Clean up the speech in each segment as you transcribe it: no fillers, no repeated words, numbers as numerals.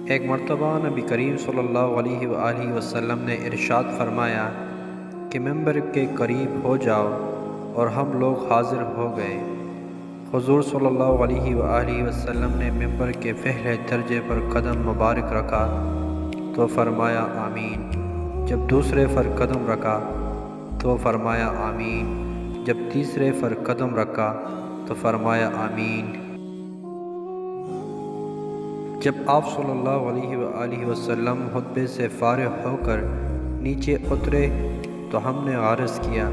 ایک مرتبہ نبی کریم صلی اللہ علیہ وآلہ وسلم نے ارشاد فرمایا کہ ممبر کے قریب ہو جاؤ، اور ہم لوگ حاضر ہو گئے۔ حضور صلی اللہ علیہ وآلہ وسلم نے ممبر کے پہلے درجے پر قدم مبارک رکھا تو فرمایا آمین۔ جب دوسرے پر قدم رکھا تو فرمایا آمین۔ جب تیسرے پر قدم رکھا تو فرمایا آمین۔ جب آپ صلی اللہ علیہ وآلہ وسلم خطبے سے فارغ ہو کر نیچے اترے تو ہم نے عرض کیا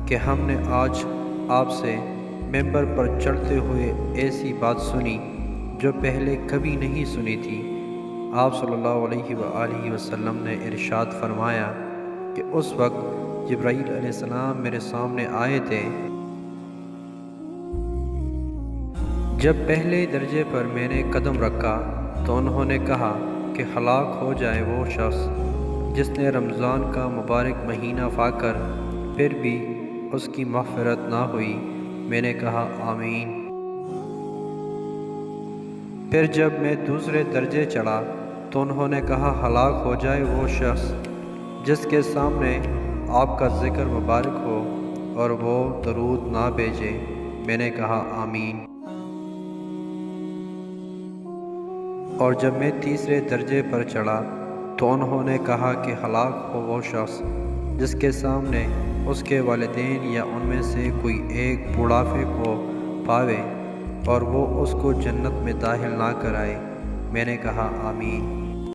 کہ ہم نے آج آپ سے ممبر پر چڑھتے ہوئے ایسی بات سنی جو پہلے کبھی نہیں سنی تھی۔ آپ صلی اللہ علیہ وآلہ وسلم نے ارشاد فرمایا کہ اس وقت جبرائیل علیہ السلام میرے سامنے آئے تھے۔ جب پہلے درجے پر میں نے قدم رکھا تو انہوں نے کہا کہ ہلاک ہو جائے وہ شخص جس نے رمضان کا مبارک مہینہ پا کر پھر بھی اس کی مغفرت نہ ہوئی۔ میں نے کہا آمین۔ پھر جب میں دوسرے درجے چڑھا تو انہوں نے کہا ہلاک ہو جائے وہ شخص جس کے سامنے آپ کا ذکر مبارک ہو اور وہ درود نہ بھیجے۔ میں نے کہا آمین۔ اور جب میں تیسرے درجے پر چڑھا تو انہوں نے کہا کہ ہلاک ہو وہ شخص جس کے سامنے اس کے والدین یا ان میں سے کوئی ایک بڑھاپے کو پاوے اور وہ اس کو جنت میں داخل نہ کرائے۔ میں نے کہا آمین۔